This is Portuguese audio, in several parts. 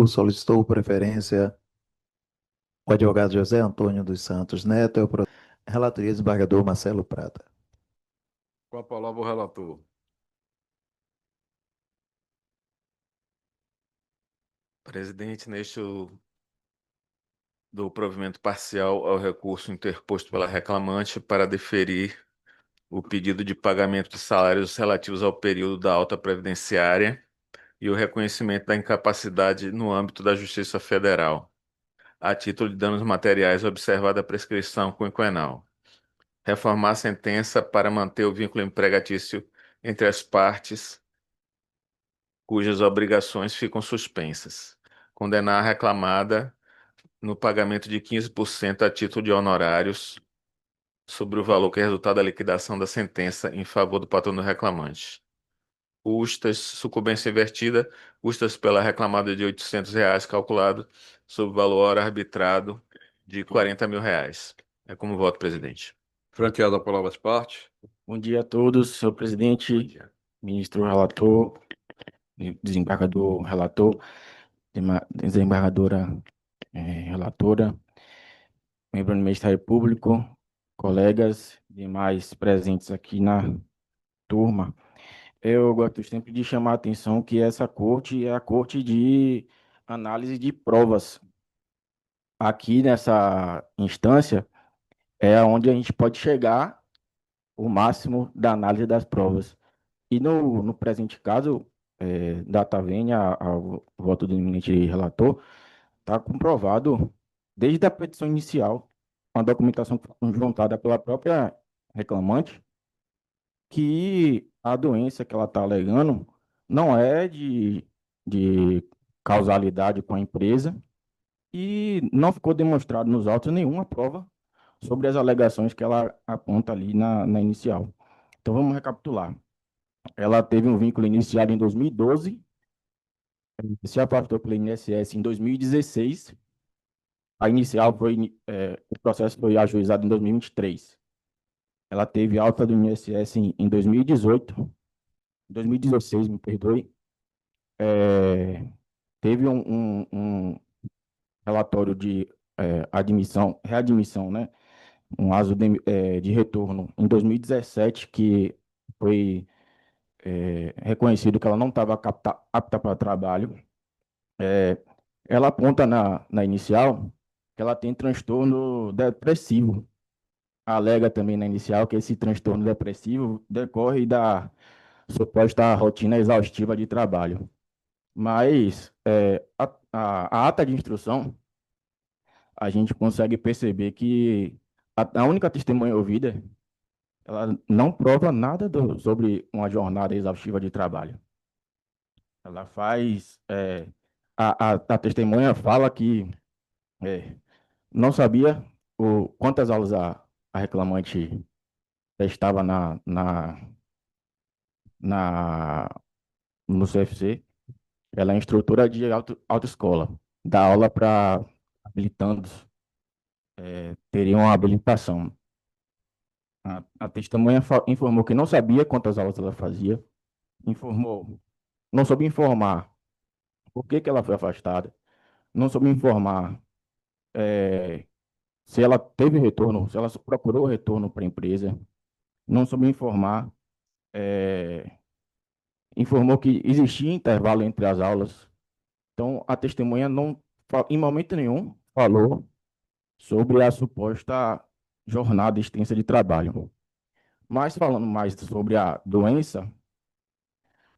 Solicitou preferência o advogado José Antônio dos Santos Neto, relatoria desembargador Marcelo Prata. Com a palavra o relator. Presidente, do provimento parcial ao recurso interposto pela reclamante para deferir o pedido de pagamento de salários relativos ao período da alta previdenciária e o reconhecimento da incapacidade no âmbito da Justiça Federal, a título de danos materiais observada a prescrição quinquenal. Reformar a sentença para manter o vínculo empregatício entre as partes cujas obrigações ficam suspensas. Condenar a reclamada no pagamento de 15% a título de honorários sobre o valor que é resultado da liquidação da sentença em favor do patrono reclamante. Custas, sucumbência invertida, custas pela reclamada de R$ 800, calculado sobre o valor arbitrado de R$ 40.000. É como voto, presidente. Franqueada a palavra às partes. Bom dia a todos, senhor presidente, ministro relator, desembargador relator, desembargadora relatora, membro do Ministério Público, colegas demais presentes aqui na turma. Eu gosto sempre de chamar a atenção que essa corte é a corte de análise de provas. Aqui nessa instância é onde a gente pode chegar o máximo da análise das provas. E no presente caso, data vênia ao voto do eminente relator, está comprovado, desde a petição inicial, com a documentação que foi conjuntada pela própria reclamante, que a doença que ela está alegando não é de causalidade com a empresa e não ficou demonstrado nos autos nenhuma prova sobre as alegações que ela aponta ali na inicial. Então, vamos recapitular. Ela teve um vínculo iniciado em 2012, se afastou pelo INSS em 2016. A inicial foi, o processo foi ajuizado em 2023. Ela teve alta do INSS em 2018, 2016, me perdoe. Teve um relatório de admissão, readmissão, né? Um aso de retorno em 2017, que foi reconhecido que ela não estava apta para trabalho. Ela aponta na inicial que ela tem transtorno depressivo. Alega também na inicial que esse transtorno depressivo decorre da suposta rotina exaustiva de trabalho. Mas a ata de instrução, a gente consegue perceber que a única testemunha ouvida, ela não prova nada sobre uma jornada exaustiva de trabalho. Ela faz. A testemunha fala que não sabia quantas aulas a reclamante estava na, no CFC. Ela é instrutora de autoescola, dá aula para habilitandos, teriam uma habilitação. A testemunha informou que não sabia quantas aulas ela fazia, não soube informar por que ela foi afastada, não soube informar se ela teve retorno, se ela procurou retorno para a empresa, não soube informar, informou que existia intervalo entre as aulas. Então, a testemunha não, em momento nenhum, falou sobre a suposta jornada extensa de trabalho. Mas falando mais sobre a doença,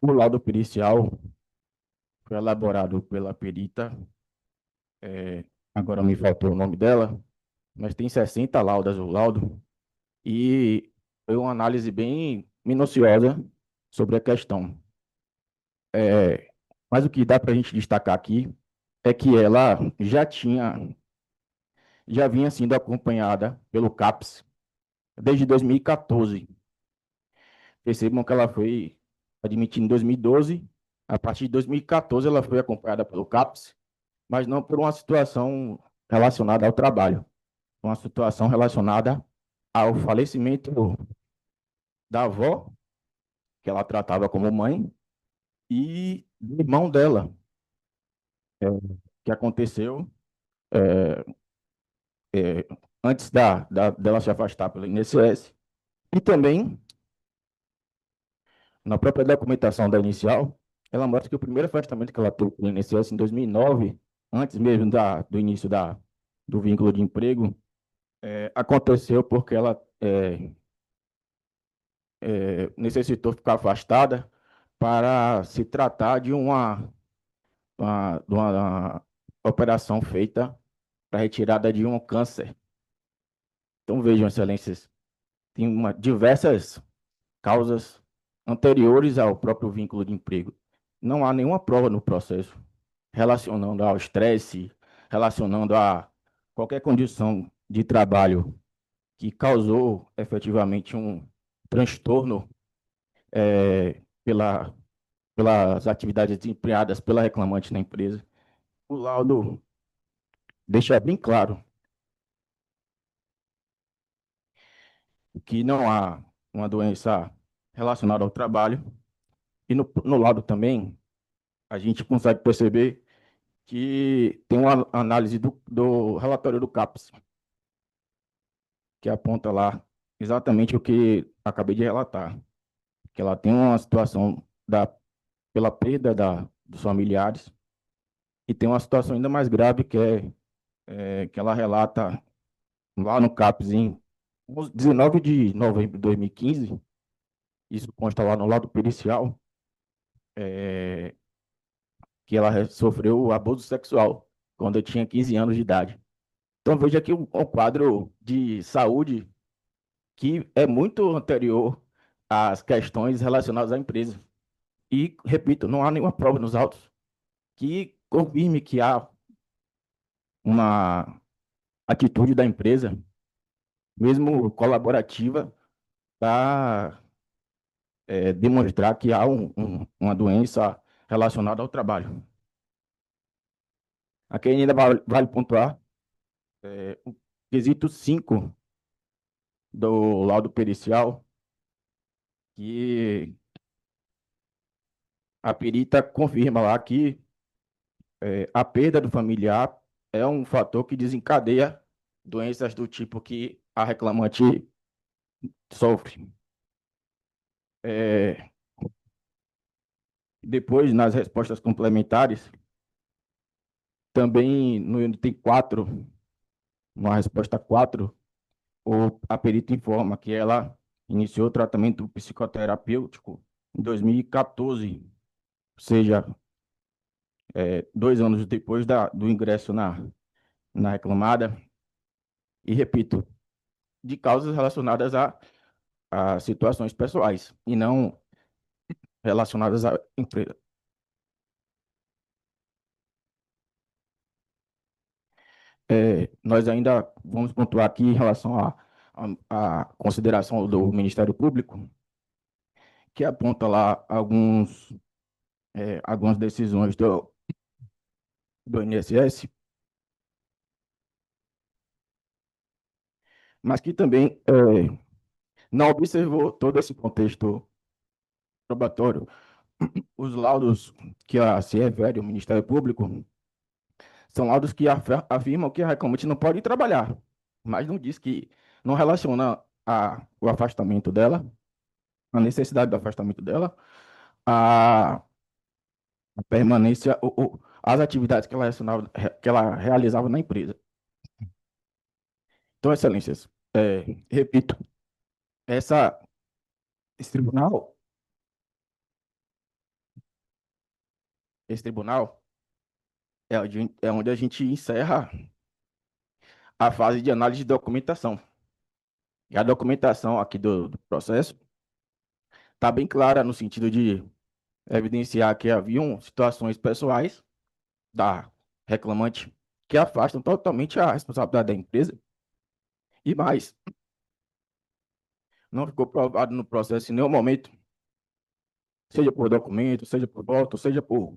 o laudo pericial foi elaborado pela perita, agora me faltou o nome dela, mas tem 60 laudas o laudo, e foi uma análise bem minuciosa sobre a questão. Mas o que dá para a gente destacar aqui é que ela já vinha sendo acompanhada pelo CAPS desde 2014. Percebam que ela foi admitida em 2012, a partir de 2014 ela foi acompanhada pelo CAPS, mas não por uma situação relacionada ao trabalho, uma situação relacionada ao falecimento da avó, que ela tratava como mãe, e do irmão dela, que aconteceu é, antes dela se afastar pelo INSS, e também na própria documentação da inicial, ela mostra que o primeiro afastamento que ela teve pelo INSS em 2009, antes mesmo do início do vínculo de emprego, aconteceu porque ela necessitou ficar afastada para se tratar de uma operação feita para retirada de um câncer. Então, vejam, excelências, tem diversas causas anteriores ao próprio vínculo de emprego. Não há nenhuma prova no processo relacionando ao estresse, relacionando a qualquer condição de trabalho que causou efetivamente um transtorno pelas atividades desempenhadas pela reclamante na empresa. O laudo deixa bem claro que não há uma doença relacionada ao trabalho, e no laudo também a gente consegue perceber que tem uma análise do relatório do CAPES, que aponta lá exatamente o que acabei de relatar, que ela tem uma situação pela perda dos familiares, e tem uma situação ainda mais grave, que ela relata lá no CAPES em 19 de novembro de 2015, isso consta lá no laudo pericial, é, que ela sofreu abuso sexual quando eu tinha 15 anos de idade. Então veja aqui um quadro de saúde que é muito anterior às questões relacionadas à empresa. E, repito, não há nenhuma prova nos autos que confirme que há uma atitude da empresa, mesmo colaborativa, para demonstrar que há uma doença relacionada ao trabalho. Aqui ainda vale pontuar o quesito 5 do laudo pericial, que a perita confirma lá que a perda do familiar é um fator que desencadeia doenças do tipo que a reclamante sofre. Depois, nas respostas complementares, também no item 4, na resposta 4, a perita informa que ela iniciou o tratamento psicoterapêutico em 2014, ou seja, 2 anos depois do ingresso na reclamada, e repito, de causas relacionadas a situações pessoais e não relacionadas à empresa. Nós ainda vamos pontuar aqui em relação à consideração do Ministério Público, que aponta lá algumas decisões do INSS, mas que também não observou todo esse contexto probatório. Os laudos que se refere ao Ministério Público são laudos que afirmam que a reclamante não pode trabalhar, mas não diz que não relaciona o afastamento dela, a necessidade do afastamento dela, a permanência, as atividades que ela realizava na empresa. Então, excelências, repito, essa, esse tribunal, esse tribunal é onde a gente encerra a fase de análise de documentação. E a documentação aqui do processo está bem clara no sentido de evidenciar que haviam situações pessoais da reclamante que afastam totalmente a responsabilidade da empresa. E mais, não ficou provado no processo em nenhum momento, seja por documento, seja por voto, seja pelo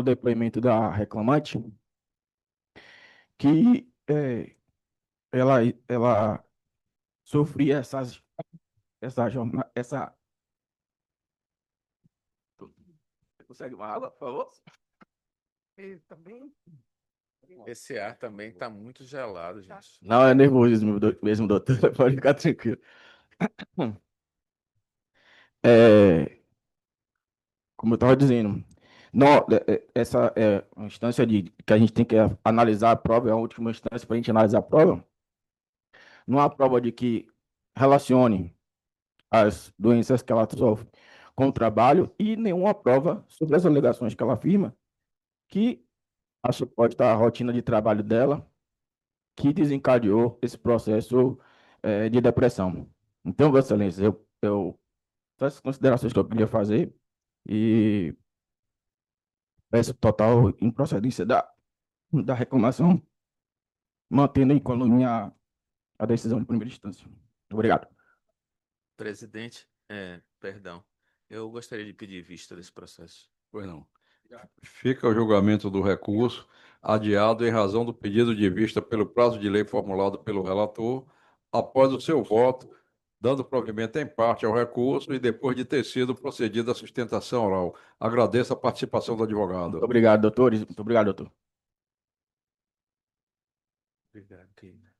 depoimento da reclamante, que ela sofria essa Consegue uma água, por favor? E também. Esse ar também está muito gelado, gente. Não, é nervosismo mesmo, doutor. Pode ficar tranquilo. É, como eu estava dizendo, não, essa é uma instância de que a gente tem que analisar a prova, é a última instância para a gente analisar a prova. Não há prova de que relacione as doenças que ela sofre com o trabalho e nenhuma prova sobre as alegações que ela afirma que a suposta rotina de trabalho dela que desencadeou esse processo de depressão. Então, Vossa Excelência, essas considerações que eu queria fazer e peço total improcedência da reclamação, mantendo em coluna a decisão de primeira instância. Obrigado. Presidente, perdão, eu gostaria de pedir vista desse processo. Pois não. Fica o julgamento do recurso adiado em razão do pedido de vista pelo prazo de lei formulado pelo relator, após o seu voto, dando provimento em parte ao recurso e depois de ter sido procedida a sustentação oral. Agradeço a participação do advogado. Muito obrigado, doutores. Muito obrigado, doutor. Obrigado, querida.